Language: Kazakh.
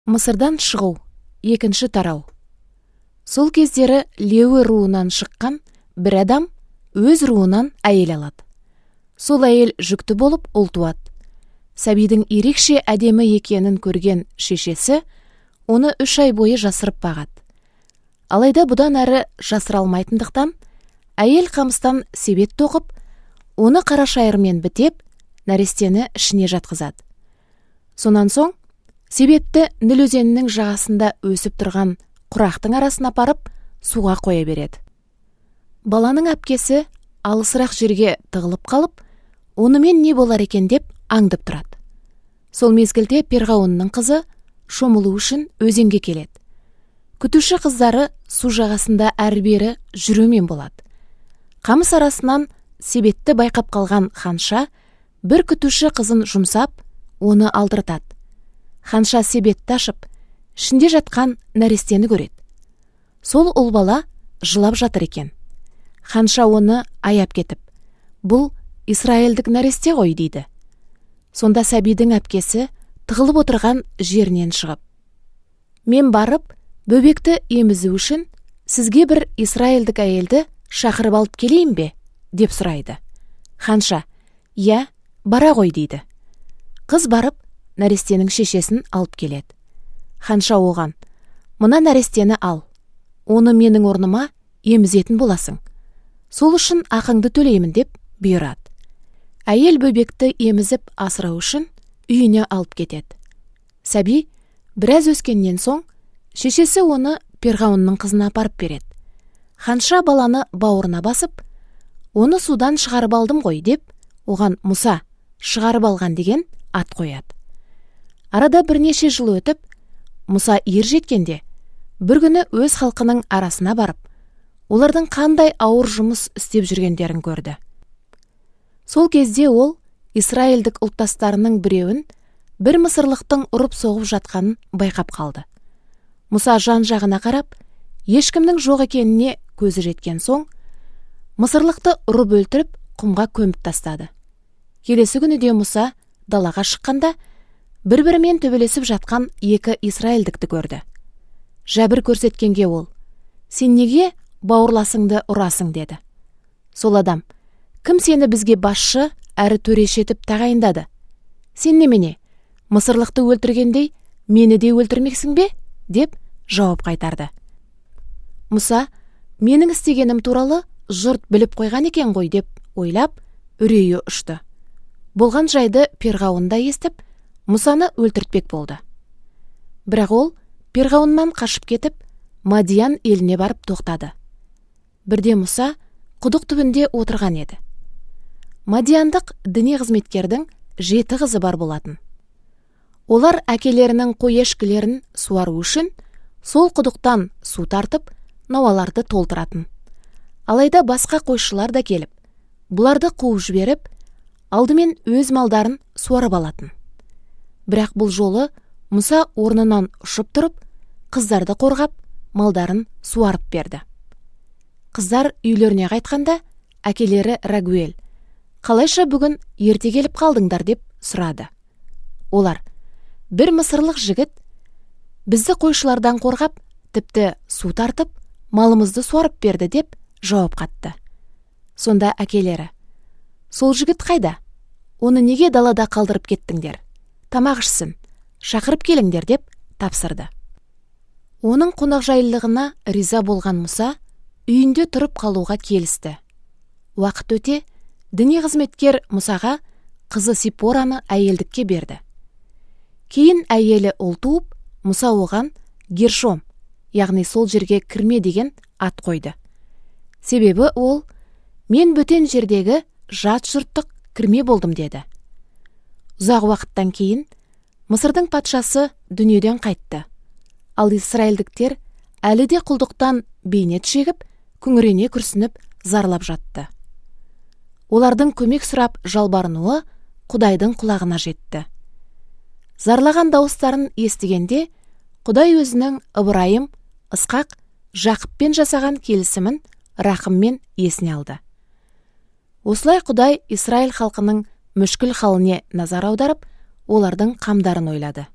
Мысырдан шығу, екінші тарау. Сол кездері Леуи руынан шыққан бір адам өз руынан әйел алады. Сол әйел жүкті болып ұл туады. Сәбидің ерекше әдемі екенін көрген шешесі оны 3 ай бойы жасырып бағады. Алайда бұдан әрі жасыра алмайтындықтан әйел қамыстан себет тоқып, оны қара шайырмен бітеп, нәрестені ішіне жатқызады. Сонан соң себетті Ніл өзенінің жағасында өсіп тұрған құрақтың арасына апарып суға қоя береді. Баланың әпкесі алысырақ жерге тығылып қалып, онымен не болар екен деп аңдып тұрады. Сол мезгілде перғауынның қызы шомылу үшін өзенге келеді. Күтуші қыздары су жағасында әрі-бері жүрумен болады. Қамыс арасынан себетті байқап қалған ханша бір күтуші қызын жұмсап, оны алдыртады. Ханша себетті ашып, ішінде жатқан нәрестені көреді. Сол ұл бала жылап жатыр екен. Ханша оны аяп кетіп, бұл Исраэльдік нәресте ғой дейді. Сонда сәбидің әпкесі тығылып отырған жерінен шығып: мен барып, бөбекті емізу үшін сізге бір Исраэльдік әйелді шақырып алып келейін бе? деп сұрайды. Ханша: иә, бара ғой дейді. Қыз барып, нәрестенің шешесін алып келеді. Ханша оған: мына нәрестені ал, оны менің орныма емізетін боласың. Сол үшін ақыңды төлеймін деп бұйырады. Әйел бөбекті емізіп асырау үшін үйіне алып кетеді. Сәби біраз өскеннен соң шешесі оны перғауынның қызына апарып береді. Ханша баланы бауырына басып, оны судан шығарып алдым ғой деп, оған Мұса, шығарып алған деген ат қояды. Арада бірнеше жыл өтіп, Мұса ер жеткенде, бір күні өз халқының арасына барып, олардың қандай ауыр жұмыс істеп жүргендерін көрді. Сол кезде ол Исраэльдік ұлттастарының біреуін бір мысырлықтың ұрып соғып жатқанын байқап қалды. Мұса жан-жағына қарап, ешкімнің жоқ екеніне көзі жеткен соң, мысырлықты ұрып өлтіріп, құмға көміп тастады. Келесі күні де Мұса далаға шыққанда, бір-бірімен төбелесіп жатқан екі Исраэльдікті көрді. Жәбір көрсеткенге ол: сен неге бауырласыңды ұрасың деді. Сол адам: кім сені бізге басшы әрі төреш етіп тағайындады? Сен немене, мысырлықты өлтіргендей, мені де өлтірмексің бе? деп жауап қайтарды. Мұса: менің істегенім туралы жұрт біліп қойған екен ғой деп ойлап, үрейі ұшты. Болған жайды перғауын да естіп, Мұсаны өлтіртпек болды. Бірақ ол перғауыннан қашып кетіп, Мадиян еліне барып тоқтады. Бірде Мұса құдық түбінде отырған еді. Мадияндық діни қызметкердің 7 қызы бар болатын. Олар әкелерінің қой ешкілерін суару үшін сол құдықтан су тартып, науаларды толтыратын. Алайда басқа қойшылар да келіп, бұларды қуып жіберіп, алдымен өз малдарын суарып алатын. Бірақ бұл жолы Мұса орнынан ұшып тұрып, қыздарды қорғап, малдарын суарып берді. Қыздар үйлеріне қайтқанда, әкелері Рагуэль: қалайша бүгін ерте келіп қалдыңдар деп сұрады. Олар: бір мысырлық жігіт бізді қойшылардан қорғап, тіпті су тартып, малымызды суарып берді деп жауап қатты. Сонда әкелері: сол жігіт қайда? Оны неге далада қалдырып кеттіңдер? Тамақ ішсін, шақырып келіңдер деп тапсырды. Оның қонақжайлылығына риза болған Мұса үйінде тұрып қалуға келісті. Уақыт өте, діни қызметкер Мұсаға қызы Сипораны әйелдікке берді. Кейін әйелі ұл туып, Мұса оған Гершом, яғни сол жерге кірме деген ат қойды. Себебі ол: мен бөтен жердегі жат жұрттық кірме болдым деді. Ұзақ уақыттан кейін Мысырдың патшасы дүниеден қайтты. Ал Исраэльдіктер әлі де құлдықтан бейнет шегіп, күңірене күрсініп, зарлап жатты. Олардың көмек сұрап жалбарынуы Құдайдың құлағына жетті. Зарлаған дауыстарын естігенде, Құдай өзінің Ыбырайым, Ысқақ, Жақыппен жасаған келісімін рақыммен есіне алды. Осылай Құдай Исраэль халқының мүшкіл халіне назар аударып, олардың қамдарын ойлады.